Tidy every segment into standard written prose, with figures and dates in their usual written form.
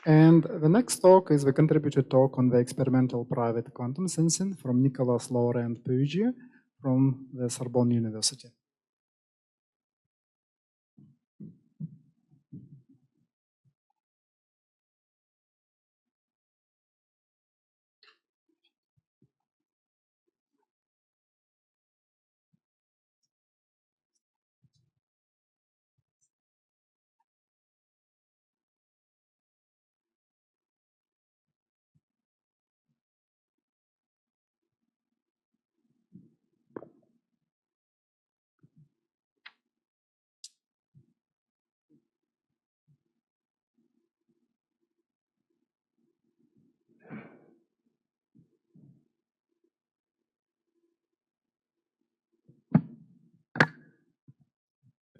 And the next talk is the contributed talk on the experimental private quantum sensing from Nicolas, Laurent-Puig from the Sorbonne University.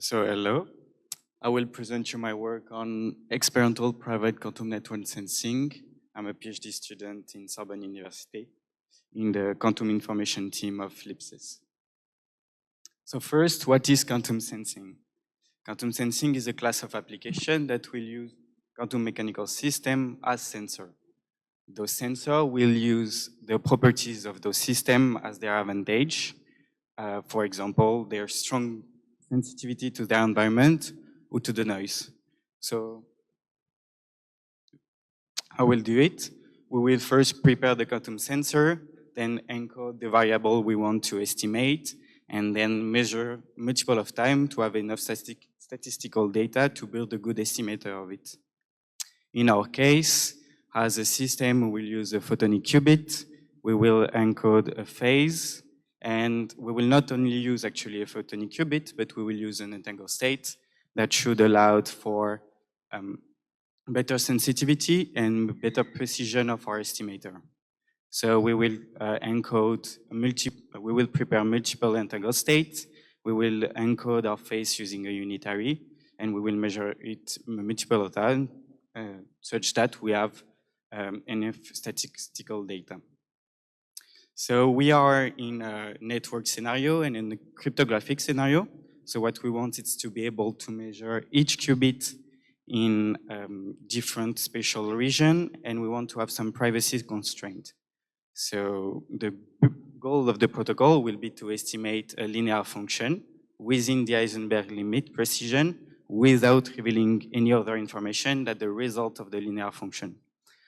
So hello, I will present you my work on experimental private quantum network sensing. I'm a PhD student in Sorbonne University in the quantum information team of LIPSIS. So first, what is quantum sensing? Quantum sensing is a class of application that will use quantum mechanical system as sensor. Those sensors will use the properties of those systems as their advantage. For example, their strong sensitivity to their environment or to the noise. So how we'll do it? We will first prepare the quantum sensor, then encode the variable we want to estimate, and then measure multiple of time to have enough statistical data to build a good estimator of it. In our case, as a system, we will use a photonic qubit, we will encode a phase, and we will not only use actually a photonic qubit, but we will use an entangled state that should allow for better sensitivity and better precision of our estimator. So we will we will prepare multiple entangled states, we will encode our phase using a unitary, and we will measure it multiple times such that we have enough statistical data. So we are in a network scenario and in a cryptographic scenario. So what we want is to be able to measure each qubit in different spatial region, and we want to have some privacy constraint. So the goal of the protocol will be to estimate a linear function within the Heisenberg limit precision without revealing any other information than the result of the linear function.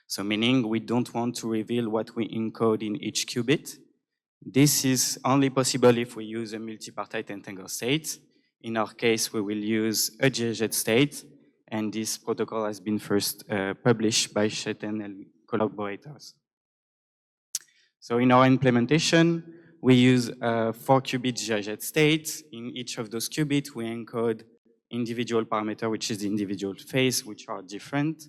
So meaning we don't want to reveal what we encode in each qubit. This is only possible if we use a multipartite entangled state. In our case, we will use a GZ state, and this protocol has been first published by Shettell and collaborators. So in our implementation, we use 4-qubit GZ states. In each of those qubits, we encode individual parameter, which is the individual phase, which are different.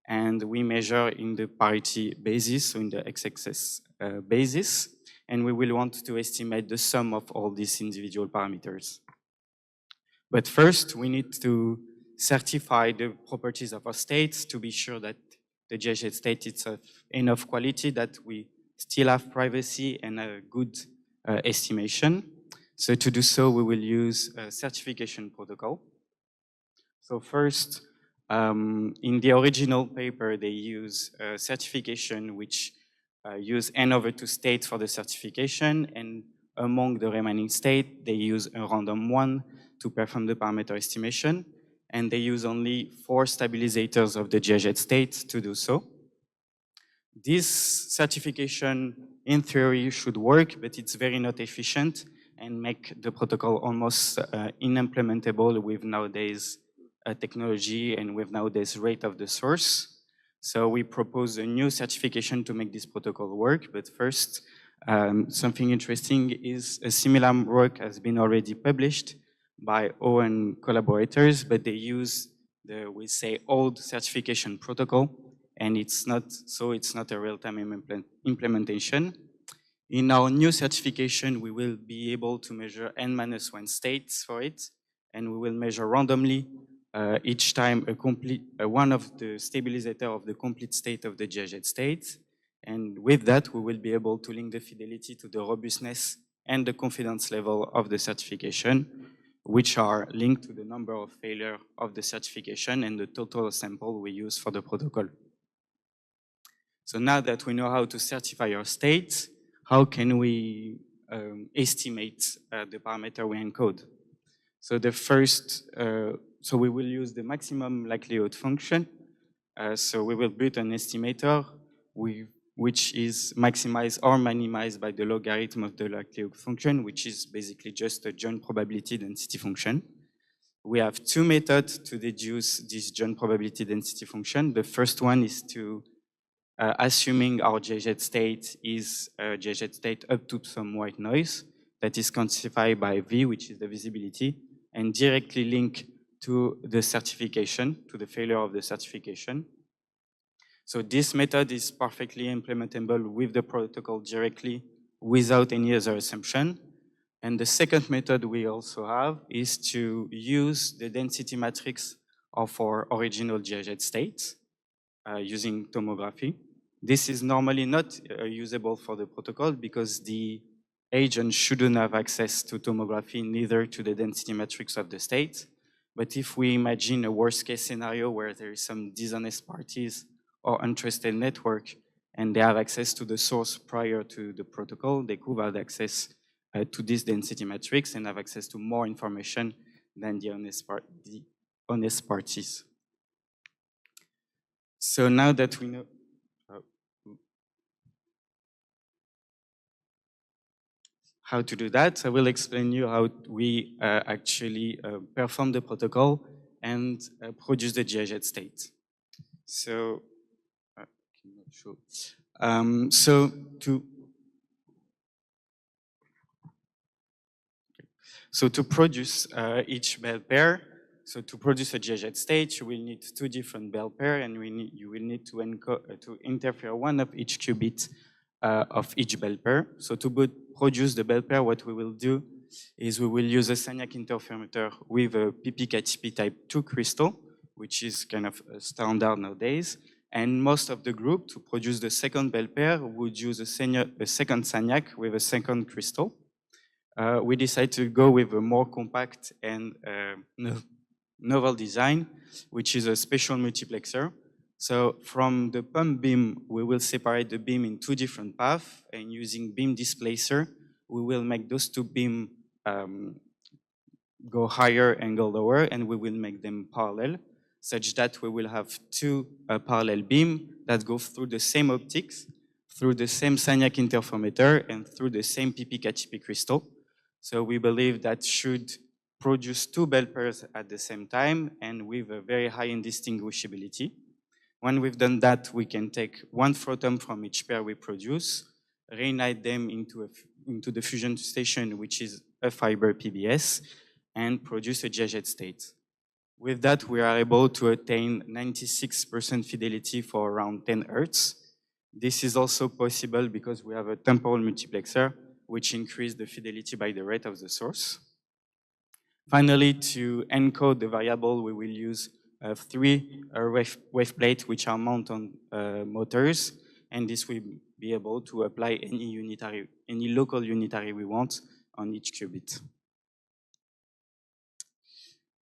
And we measure in the parity basis, so in the XXS basis. And we will want to estimate the sum of all these individual parameters. But first, we need to certify the properties of our states to be sure that the GZ state is of enough quality that we still have privacy and a good estimation. So to do so, we will use a certification protocol. So first, in the original paper, they use a certification which use n/2 states for the certification, and among the remaining states, they use a random one to perform the parameter estimation, and they use only 4 stabilizators of the GZ state to do so. This certification, in theory, should work, but it's very not efficient and make the protocol almost unimplementable with nowadays technology and with nowadays rate of the source. So we propose a new certification to make this protocol work. But first, something interesting is a similar work has been already published by O and collaborators, but they use the, we say, old certification protocol, and it's not a real-time implementation. In our new certification, we will be able to measure n-1 states for it, and we will measure randomly each time one of the stabilizer of the complete state of the GZ state. And with that, we will be able to link the fidelity to the robustness and the confidence level of the certification, which are linked to the number of failure of the certification and the total sample we use for the protocol. So now that we know how to certify our states, how can we estimate the parameter we encode? So the first, so we will use the maximum likelihood function. So we will build an estimator which is maximized or minimized by the logarithm of the likelihood function, which is basically just a joint probability density function. We have two methods to deduce this joint probability density function. The first one is to assuming our JZ state is a JZ state up to some white noise that is quantified by V, which is the visibility, and directly link to the certification, to the failure of the certification. So this method is perfectly implementable with the protocol directly without any other assumption. And the second method we also have is to use the density matrix of our original JZ state using tomography. This is normally not usable for the protocol because the agent shouldn't have access to tomography, neither to the density matrix of the state. But if we imagine a worst case scenario where there is some dishonest parties or untrusted network and they have access to the source prior to the protocol, they could have access to this density matrix and have access to more information than the honest parties. So now that we know how to do that, I will explain you how we actually perform the protocol and produce the GIZ state. So, so to produce each bell pair, so to produce a GIZ state, you will need two different bell pair, and you will need to interfere one of each qubit of each bell pair. So to produce the bell pair, what we will do is we will use a Sagnac interferometer with a PPKTP type 2 crystal, which is kind of a standard nowadays. And most of the group, to produce the second bell pair, would use a second Sagnac with a second crystal. We decided to go with a more compact and novel design, which is a spatial multiplexer. So from the pump beam, we will separate the beam in two different paths, and using beam displacer, we will make those two beams go higher and go lower, and we will make them parallel, such that we will have two parallel beams that go through the same optics, through the same Sagnac interferometer, and through the same PPKTP crystal. So we believe that should produce two bell pairs at the same time and with a very high indistinguishability. When we've done that, we can take one photon from each pair we produce, reignite them into the fusion station, which is a fiber PBS, and produce a GIZ state. With that, we are able to attain 96% fidelity for around 10 Hertz. This is also possible because we have a temporal multiplexer, which increases the fidelity by the rate of the source. Finally, to encode the variable, we will use three wave plates which are mounted on motors, and this will be able to apply any local unitary we want on each qubit.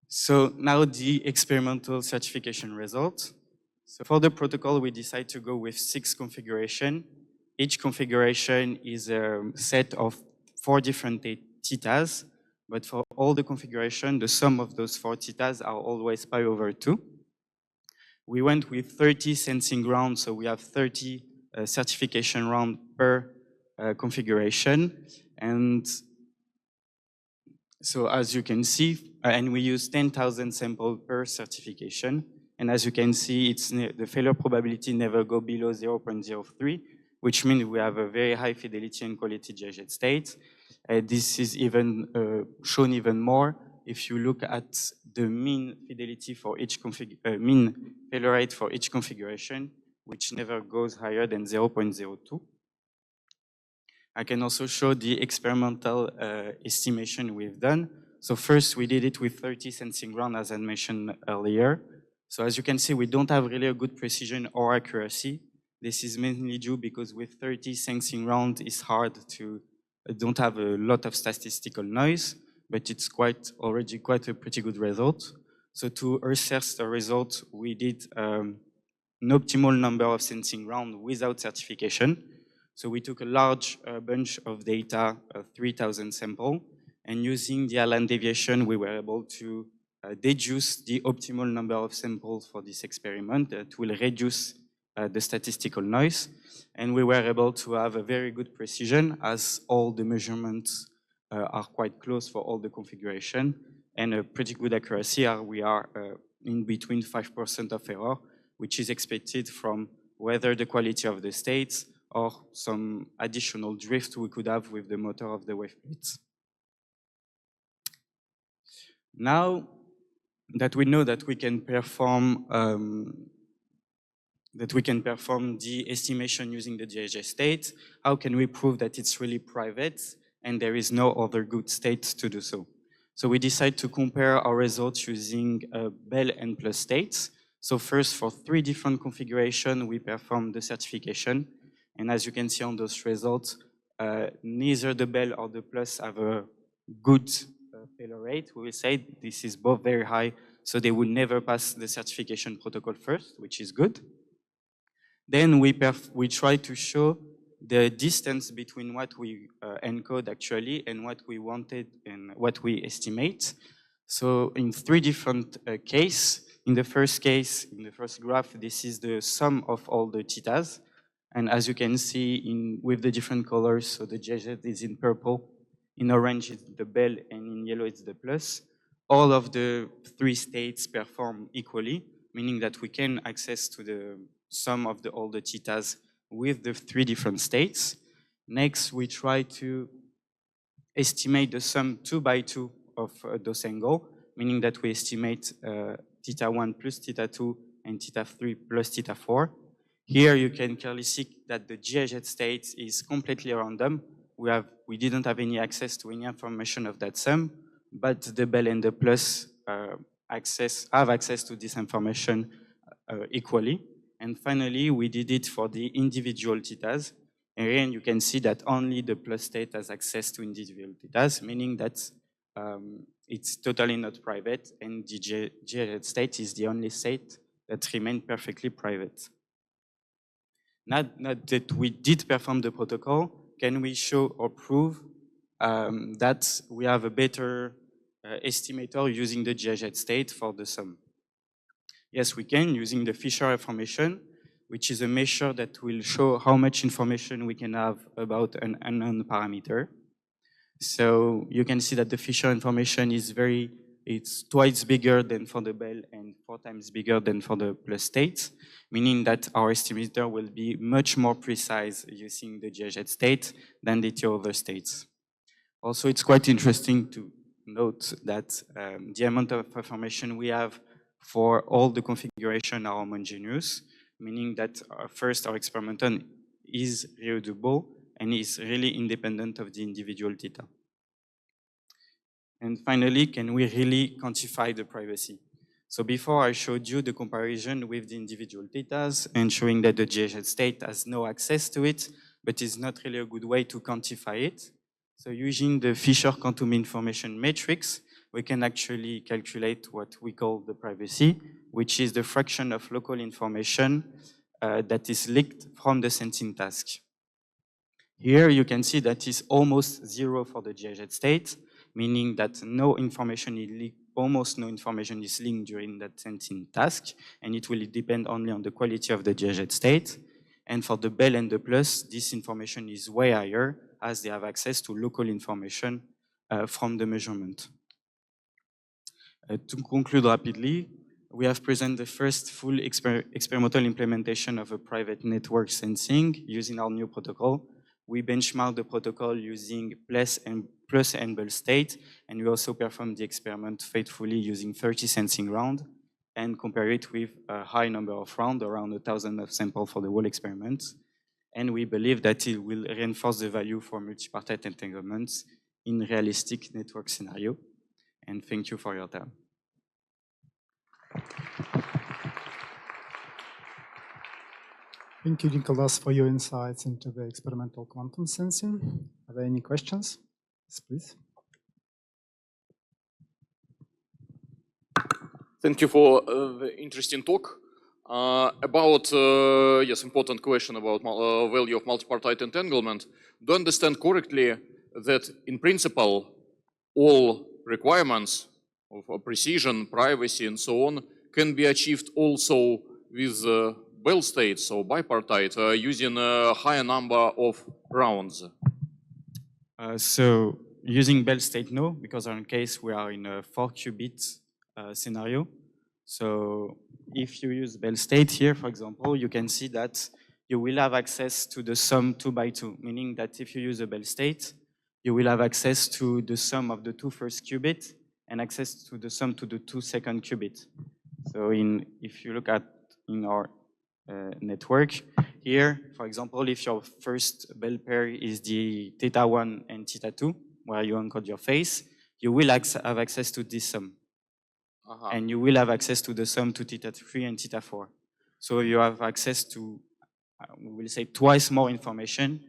So now the experimental certification result. So for the protocol, we decide to go with 6 configurations. Each configuration is a set of 4 different theta's, but for all the configuration, the sum of those 4 theta's are always pi over 2. We went with 30 sensing rounds, so we have 30 certification rounds per configuration. And so as you can see, and we use 10,000 samples per certification. And as you can see, the failure probability never go below 0.03, which means we have a very high fidelity and quality GIZ state. This is even shown even more if you look at the mean fidelity for each mean failure rate for each configuration, which never goes higher than 0.02. I can also show the experimental estimation we've done. So first, we did it with 30 sensing rounds, as I mentioned earlier. So as you can see, we don't have really a good precision or accuracy. This is mainly due because with 30 sensing rounds, it's hard to don't have a lot of statistical noise, but it's already quite a pretty good result. So to assess the result, we did an optimal number of sensing rounds without certification. So we took a large bunch of data, 3,000 samples, and using the Allen deviation, we were able to deduce the optimal number of samples for this experiment that will reduce the statistical noise. And we were able to have a very good precision as all the measurements are quite close for all the configuration, and a pretty good accuracy. We are in between 5% of error, which is expected from whether the quality of the states or some additional drift we could have with the motor of the wave plates. Now that we know that we can perform the estimation using the DHS state, how can we prove that it's really private and there is no other good state to do so? So we decide to compare our results using Bell and plus states. So first, for 3 different configurations, we perform the certification. And as you can see on those results, neither the Bell or the plus have a good failure rate. We will say this is both very high, so they will never pass the certification protocol first, which is good. Then we try to show the distance between what we encode actually and what we wanted and what we estimate. So in 3 different cases. In the first case, in the first graph, this is the sum of all the theta's. And as you can see with the different colors, so the GZ is in purple, in orange it's the Bell, and in yellow it's the plus. All of the 3 states perform equally, meaning that we can access to the sum of all the theta's with the 3 different states. Next, we try to estimate the sum 2 by 2 of those angles, meaning that we estimate theta 1 plus theta 2 and theta 3 plus theta 4. Here you can clearly see that the GIZ state is completely random. We didn't have any access to any information of that sum, but the Bell and the plus have access to this information equally. And finally, we did it for the individual theta's. And again, you can see that only the plus state has access to individual theta's, meaning that it's totally not private, and the GIZ state is the only state that remains perfectly private. Now that we did perform the protocol, can we show or prove that we have a better estimator using the GIZ state for the sum? Yes, we can, using the Fisher information, which is a measure that will show how much information we can have about an unknown parameter. So you can see that the Fisher information is it's twice bigger than for the Bell and 4 times bigger than for the plus state, meaning that our estimator will be much more precise using the GIZ state than the 2 other states. Also, it's quite interesting to note that the amount of information we have for all the configuration are homogeneous, meaning that first our experimental is reusable and is really independent of the individual theta. And finally, can we really quantify the privacy? So before I showed you the comparison with the individual thetas and showing that the GIZ state has no access to it, but is not really a good way to quantify it. So using the Fisher quantum information matrix, we can actually calculate what we call the privacy, which is the fraction of local information that is leaked from the sensing task. Here you can see that is almost 0 for the GIZ state, meaning that no information is leaked, almost no information is linked during that sensing task, and it will depend only on the quality of the GIZ state. And for the Bell and the plus, this information is way higher, as they have access to local information from the measurement. To conclude rapidly, we have presented the first full experimental implementation of a private network sensing using our new protocol. We benchmarked the protocol using plus and Bell state, and we also performed the experiment faithfully using 30 sensing rounds and compare it with a high number of rounds, around 1,000 of samples for the whole experiment. And we believe that it will reinforce the value for multipartite entanglements in realistic network scenario. And thank you for your time. Thank you, Nicolas, for your insights into the experimental quantum sensing. Are there any questions? Yes, please. Thank you for the interesting talk. About, yes, important question about value of multipartite entanglement. Do I understand correctly that in principle, all requirements of precision, privacy, and so on can be achieved also with Bell states, so bipartite, using a higher number of rounds? So using Bell state, no, because in case we are in a 4-qubit scenario. So if you use Bell state here, for example, you can see that you will have access to the sum 2 by 2, meaning that if you use a Bell state, you will have access to the sum of the 2 first qubits and access to the sum to the 2 second qubits. So if you look at in our network here, for example, if your first Bell pair is the θ1 and θ2, where you encode your face, you will have access to this sum. And you will have access to the sum to θ3 and θ4. So you have access to, we will say, twice more information,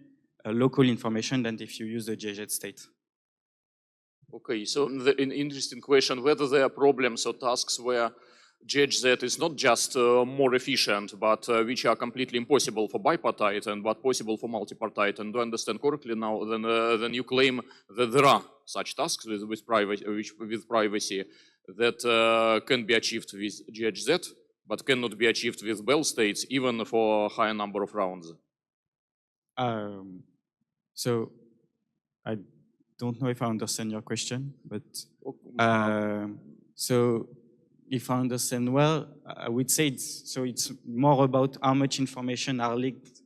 local information, than if you use the JZ state. Okay, so an interesting question, whether there are problems or tasks where JZ is not just more efficient, but which are completely impossible for bipartite and but possible for multipartite. And do I understand correctly now, then you claim that there are such tasks with privacy that can be achieved with GHZ, but cannot be achieved with Bell states, even for a higher number of rounds? So I don't know if I understand your question, but so if I understand well, I would say it's more about how much information are leaked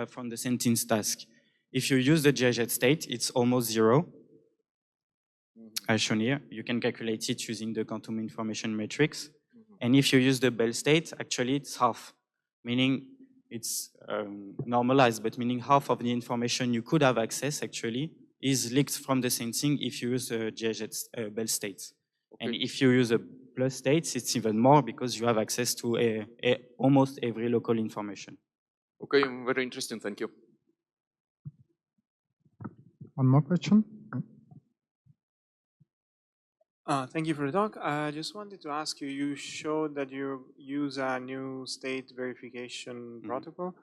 from the sentence task. If you use the GHZ state, it's almost 0. As shown here, you can calculate it using the quantum information matrix. And if you use the Bell state, actually it's half, meaning it's normalized, but meaning half of the information you could have access actually is leaked from the sensing if you use the GHZ Bell states. Okay. And if you use a plus states, it's even more because you have access to almost every local information. Okay, very interesting, thank you. One more question? Thank you for the talk. I just wanted to ask you, you showed that you use a new state verification protocol.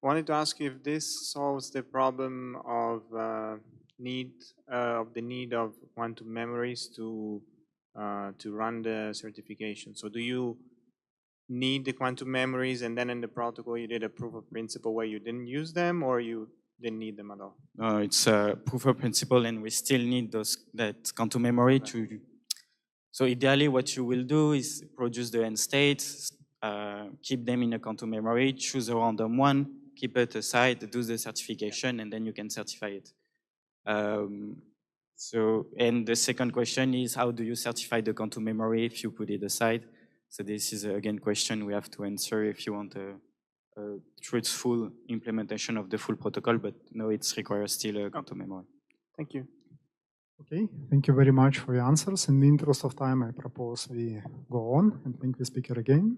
I wanted to ask you if this solves the problem of the need of quantum memories to run the certification. So do you need the quantum memories and then in the protocol you did a proof of principle where you didn't use them, or you didn't need them at all? No, it's a proof of principle and we still need that quantum memory to. So ideally what you will do is produce the end states, keep them in a quantum memory, choose a random one, keep it aside, do the certification, and then you can certify it. And the second question is, how do you certify the quantum memory if you put it aside? So this is again question we have to answer if you want a truthful implementation of the full protocol, but no, it requires still a quantum memory. Thank you. Okay, thank you very much for your answers. In the interest of time, I propose we go on and thank the speaker again.